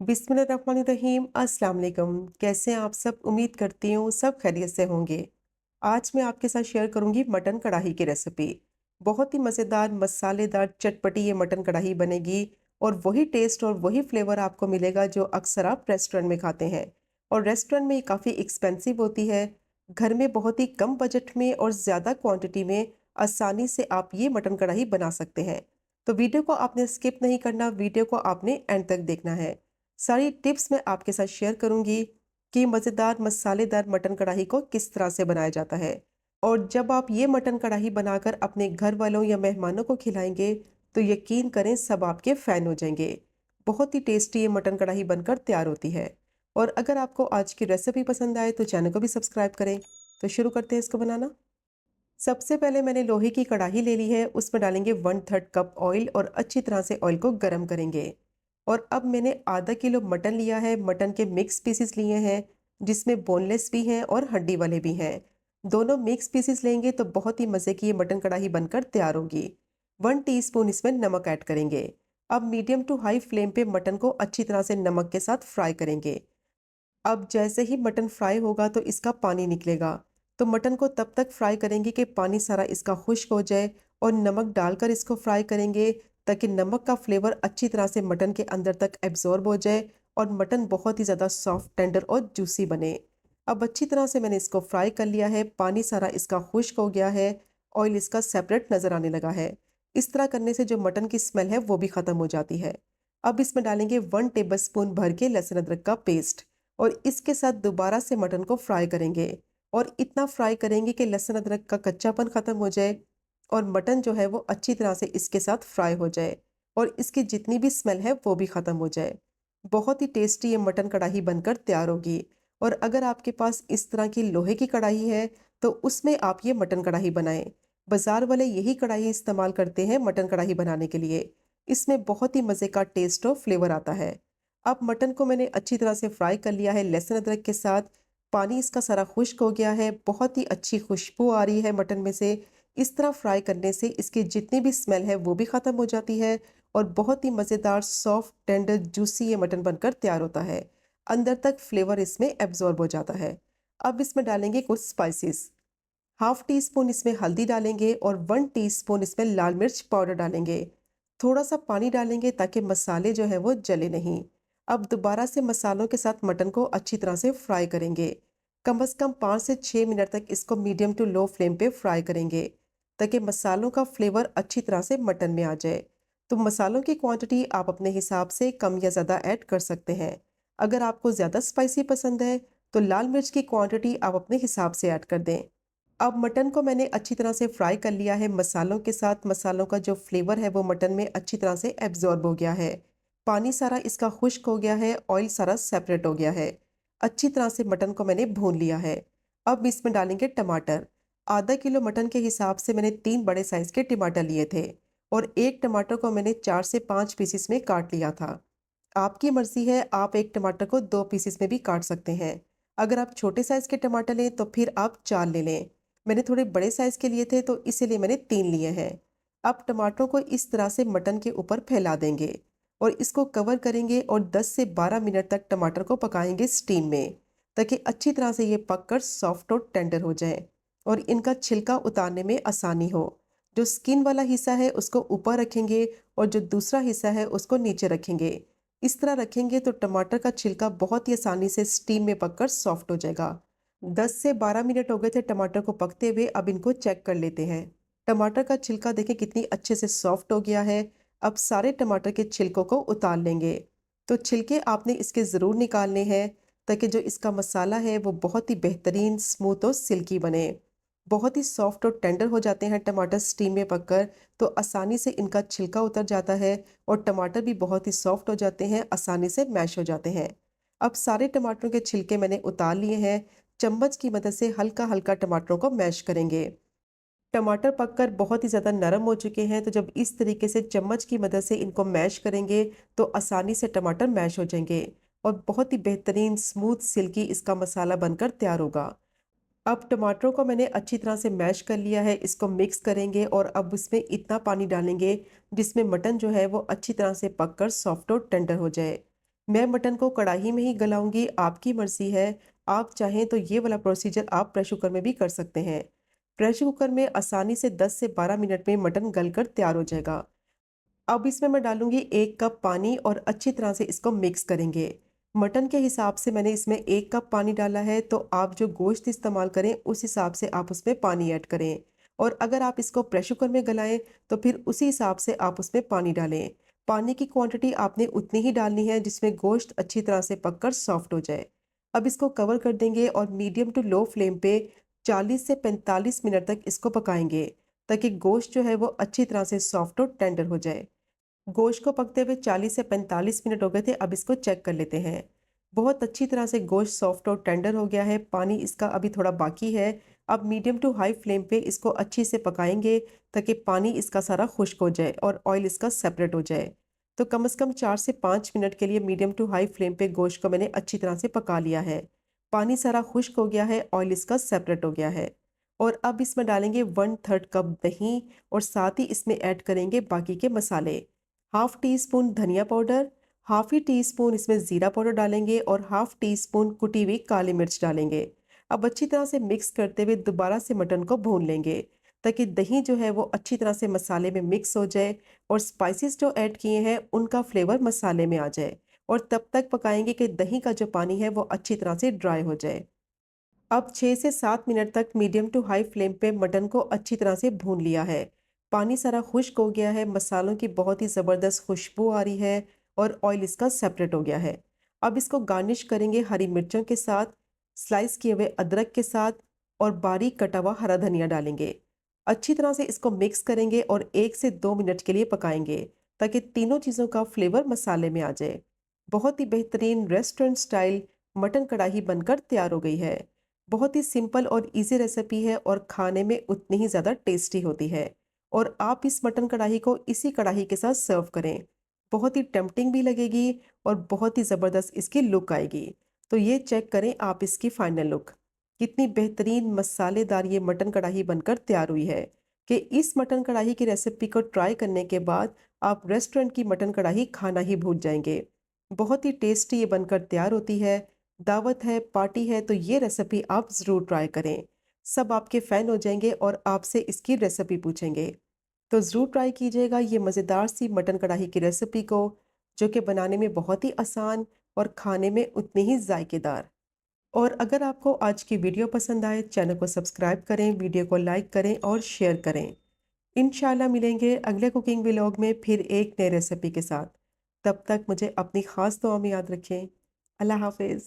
बिस्मिल्लाहिर्रहमानिर्रहीम अस्सलाम वालेकुम। कैसे हैं आप सब? उम्मीद करती हूँ सब खैरियत से होंगे। आज मैं आपके साथ शेयर करूंगी मटन कढ़ाई की रेसिपी। बहुत ही मज़ेदार मसालेदार चटपटी ये मटन कढ़ाई बनेगी और वही टेस्ट और वही फ्लेवर आपको मिलेगा जो अक्सर आप रेस्टोरेंट में खाते हैं। और रेस्टोरेंट में ये काफ़ी एक्सपेंसिव होती है। घर में बहुत ही कम बजट में और ज़्यादा क्वांटिटी में आसानी से आप ये मटन कढ़ाई बना सकते हैं। तो वीडियो को आपने स्किप नहीं करना, वीडियो को आपने एंड तक देखना है। सारी टिप्स मैं आपके साथ शेयर करूंगी कि मज़ेदार मसालेदार मटन कढ़ाई को किस तरह से बनाया जाता है। और जब आप ये मटन कढ़ाई बनाकर अपने घर वालों या मेहमानों को खिलाएंगे तो यकीन करें सब आपके फ़ैन हो जाएंगे। बहुत ही टेस्टी ये मटन कढ़ाई बनकर तैयार होती है। और अगर आपको आज की रेसिपी पसंद आए तो चैनल को भी सब्सक्राइब करें। तो शुरू करते हैं इसको बनाना। सबसे पहले मैंने लोहे की कढ़ाई ले ली है, उसमें डालेंगे 1/3 कप ऑयल और अच्छी तरह से ऑयल को गर्म करेंगे। और अब मैंने आधा किलो मटन लिया है, मटन के मिक्स पीसेस लिए हैं जिसमें बोनलेस भी हैं और हड्डी वाले भी हैं। दोनों मिक्स पीसेस लेंगे तो बहुत ही मज़े की ये मटन कढ़ाई बनकर तैयार होगी। 1 टीस्पून इसमें नमक ऐड करेंगे। अब मीडियम टू हाई फ्लेम पे मटन को अच्छी तरह से नमक के साथ फ्राई करेंगे। अब जैसे ही मटन फ्राई होगा तो इसका पानी निकलेगा। तो मटन को तब तक फ्राई करेंगे कि पानी सारा इसका खुश्क हो जाए और नमक डालकर इसको फ्राई करेंगे ताकि नमक का फ्लेवर अच्छी तरह से मटन के अंदर तक एब्जॉर्ब हो जाए और मटन बहुत ही ज़्यादा सॉफ्ट टेंडर और जूसी बने। अब अच्छी तरह से मैंने इसको फ्राई कर लिया है, पानी सारा इसका खुश्क हो गया है, ऑयल इसका सेपरेट नज़र आने लगा है। इस तरह करने से जो मटन की स्मेल है वो भी ख़त्म हो जाती है। अब इसमें डालेंगे 1 टेबल स्पून भर के लहसुन अदरक का पेस्ट और इसके साथ दोबारा से मटन को फ्राई करेंगे। और इतना फ्राई करेंगे कि लहसुन अदरक का कच्चापन ख़त्म हो जाए और मटन जो है वो अच्छी तरह से इसके साथ फ्राई हो जाए और इसकी जितनी भी स्मेल है वो भी ख़त्म हो जाए। बहुत ही टेस्टी ये मटन कढ़ाई बनकर तैयार होगी। और अगर आपके पास इस तरह की लोहे की कढ़ाई है तो उसमें आप ये मटन कढ़ाई बनाएं। बाज़ार वाले यही कढ़ाई इस्तेमाल करते हैं मटन कढ़ाई बनाने के लिए। इसमें बहुत ही मज़े का टेस्ट और फ्लेवर आता है। अब मटन को मैंने अच्छी तरह से फ्राई कर लिया है लहसुन अदरक के साथ। पानी इसका सारा खुश्क हो गया है, बहुत ही अच्छी खुशबू आ रही है मटन में से। इस तरह फ्राई करने से इसकी जितनी भी स्मेल है वो भी ख़त्म हो जाती है और बहुत ही मज़ेदार सॉफ्ट टेंडर जूसी ये मटन बनकर तैयार होता है। अंदर तक फ्लेवर इसमें एब्जॉर्ब हो जाता है। अब इसमें डालेंगे कुछ स्पाइसेस। हाफ टी स्पून इसमें हल्दी डालेंगे और 1 टीस्पून इसमें लाल मिर्च पाउडर डालेंगे। थोड़ा सा पानी डालेंगे ताकि मसाले जो है वो जले नहीं। अब दोबारा से मसालों के साथ मटन को अच्छी तरह से फ्राई करेंगे। कम से कम 5 से 6 मिनट तक इसको मीडियम टू लो फ्लेम पे फ्राई करेंगे ताकि मसालों का फ्लेवर अच्छी तरह से मटन में आ जाए। तो मसालों की क्वांटिटी आप अपने हिसाब से कम या ज़्यादा ऐड कर सकते हैं। अगर आपको ज़्यादा स्पाइसी पसंद है तो लाल मिर्च की क्वांटिटी आप अपने हिसाब से ऐड कर दें। अब मटन को मैंने अच्छी तरह से फ्राई कर लिया है मसालों के साथ। मसालों का जो फ्लेवर है वो मटन में अच्छी तरह से एब्जॉर्ब हो गया है। पानी सारा इसका खुश्क हो गया है, ऑयल सारा सेपरेट हो गया है। अच्छी तरह से मटन को मैंने भून लिया है। अब इसमें डालेंगे टमाटर। आधा किलो मटन के हिसाब से मैंने 3 बड़े साइज के टमाटर लिए थे और एक टमाटर को मैंने 4 से 5 पीसेस में काट लिया था। आपकी मर्जी है, आप एक टमाटर को 2 पीसेस में भी काट सकते हैं। अगर आप छोटे साइज के टमाटर लें तो फिर आप 4 ले लें। मैंने थोड़े बड़े साइज के लिए थे तो इसीलिए मैंने 3 लिए हैं। अब टमाटरों को इस तरह से मटन के ऊपर फैला देंगे और इसको कवर करेंगे और 10 से 12 मिनट तक टमाटर को पकाएंगे स्टीम में ताकि अच्छी तरह से ये पककर सॉफ्ट और टेंडर हो जाए और इनका छिलका उतारने में आसानी हो। जो स्किन वाला हिस्सा है उसको ऊपर रखेंगे और जो दूसरा हिस्सा है उसको नीचे रखेंगे। इस तरह रखेंगे तो टमाटर का छिलका बहुत ही आसानी से स्टीम में पककर सॉफ्ट हो जाएगा। 10 से 12 मिनट हो गए थे टमाटर को पकते हुए, अब इनको चेक कर लेते हैं। टमाटर का छिलका देखें कितनी अच्छे से सॉफ्ट हो गया है। अब सारे टमाटर के छिलकों को उतार लेंगे। तो छिलके आपने इसके ज़रूर निकालने हैं ताकि जो इसका मसाला है वो बहुत ही बेहतरीन स्मूथ और सिल्की बने। बहुत ही सॉफ्ट और टेंडर हो जाते हैं टमाटर स्टीम में पककर, तो आसानी से इनका छिलका उतर जाता है और टमाटर भी बहुत ही सॉफ्ट हो जाते हैं, आसानी से मैश हो जाते हैं। अब सारे टमाटरों के छिलके मैंने उतार लिए हैं। चम्मच की मदद से हल्का हल्का टमाटरों को मैश करेंगे। टमाटर पककर बहुत ही ज़्यादा नरम हो चुके हैं तो जब इस तरीके से चम्मच की मदद से इनको मैश करेंगे तो आसानी से टमाटर मैश हो जाएंगे और बहुत ही बेहतरीन स्मूथ सिल्की इसका मसाला बनकर तैयार होगा। अब टमाटरों को मैंने अच्छी तरह से मैश कर लिया है, इसको मिक्स करेंगे और अब इसमें इतना पानी डालेंगे जिसमें मटन जो है वो अच्छी तरह से पककर सॉफ्ट और टेंडर हो जाए। मैं मटन को कढ़ाई में ही गलाऊंगी, आपकी मर्जी है। आप चाहें तो ये वाला प्रोसीजर आप प्रेशर कुकर में भी कर सकते हैं। प्रेशर कुकर में आसानी से 10 से 12 मिनट में मटन गलकर तैयार हो जाएगा। अब इसमें मैं डालूंगी 1 कप पानी और अच्छी तरह से इसको मिक्स करेंगे। मटन के हिसाब से मैंने इसमें 1 कप पानी डाला है, तो आप जो गोश्त इस्तेमाल करें उस हिसाब से आप उसमें पानी ऐड करें। और अगर आप इसको प्रेशर कुकर में गलाएं तो फिर उसी हिसाब से आप उसमें पानी डालें। पानी की क्वांटिटी आपने उतनी ही डालनी है जिसमें गोश्त अच्छी तरह से पककर सॉफ्ट हो जाए। अब इसको कवर कर देंगे और मीडियम टू लो फ्लेम पे 40 से 45 मिनट तक इसको पकाएंगे, ताकि गोश्त जो है वो अच्छी तरह से सॉफ्ट और टेंडर हो जाए। गोश्त को पकते हुए 40 से 45 मिनट हो गए थे। अब इसको चेक कर लेते हैं। बहुत अच्छी तरह से गोश्त सॉफ्ट और टेंडर हो गया है। पानी इसका अभी थोड़ा बाकी है। अब मीडियम टू हाई फ्लेम पे इसको अच्छे से पकाएंगे, ताकि पानी इसका सारा खुश्क हो जाए और ऑयल इसका सेपरेट हो जाए। तो कम से कम 4 से 5 मिनट के लिए मीडियम टू हाई फ्लेम पे गोश्त को मैंने अच्छी तरह से पका लिया है। पानी सारा खुश्क हो गया है, ऑयल इसका सेपरेट हो गया है। और अब इसमें डालेंगे 1/3 कप दही और साथ ही इसमें ऐड करेंगे बाकी के मसाले। हाफ टी स्पून धनिया पाउडर, हाफ ही टी स्पून इसमें ज़ीरा पाउडर डालेंगे और हाफ टी स्पून कुटी हुई काली मिर्च डालेंगे। अब अच्छी तरह से मिक्स करते हुए दोबारा से मटन को भून लेंगे, ताकि दही जो है वो अच्छी तरह से मसाले में मिक्स हो जाए और स्पाइसेस जो ऐड किए हैं उनका फ्लेवर मसाले में आ जाए। और तब तक पकाएंगे कि दही का जो पानी है वो अच्छी तरह से ड्राई हो जाए। अब 6 से 7 मिनट तक मीडियम टू हाई फ्लेम पे मटन को अच्छी तरह से भून लिया है। पानी सारा खुश्क हो गया है, मसालों की बहुत ही ज़बरदस्त खुशबू आ रही है और ऑयल इसका सेपरेट हो गया है। अब इसको गार्निश करेंगे हरी मिर्चों के साथ, स्लाइस किए हुए अदरक के साथ और बारीक कटा हुआ हरा धनिया डालेंगे। अच्छी तरह से इसको मिक्स करेंगे और 1 से 2 मिनट के लिए पकाएंगे, ताकि तीनों चीज़ों का फ्लेवर मसाले में आ जाए। बहुत ही बेहतरीन रेस्टोरेंट स्टाइल मटन कढ़ाई बनकर तैयार हो गई है। बहुत ही सिंपल और इजी रेसिपी है और खाने में उतनी ही ज़्यादा टेस्टी होती है। और आप इस मटन कढ़ाई को इसी कढ़ाई के साथ सर्व करें। बहुत ही टेम्पटिंग भी लगेगी और बहुत ही ज़बरदस्त इसकी लुक आएगी। तो ये चेक करें आप इसकी फाइनल लुक। कितनी बेहतरीन मसालेदार ये मटन कढ़ाई बनकर तैयार हुई है, कि इस मटन कढ़ाई की रेसिपी को ट्राई करने के बाद आप रेस्टोरेंट की मटन कढ़ाई खाना ही भूल जाएंगे। बहुत ही टेस्टी ये बनकर तैयार होती है। दावत है, पार्टी है, तो ये रेसिपी आप ज़रूर ट्राई करें। सब आपके फ़ैन हो जाएंगे और आपसे इसकी रेसिपी पूछेंगे। तो ज़रूर ट्राई कीजिएगा ये मज़ेदार सी मटन कढ़ाई की रेसिपी को, जो कि बनाने में बहुत ही आसान और खाने में उतनी ही जायकेदार। और अगर आपको आज की वीडियो पसंद आए, चैनल को सब्सक्राइब करें, वीडियो को लाइक करें और शेयर करें। इंशाल्लाह मिलेंगे अगले कुकिंग व्लॉग में फिर एक नई रेसिपी के साथ। तब तक मुझे अपनी ख़ास दुआ में याद रखें। अल्लाह हाफ़िज़।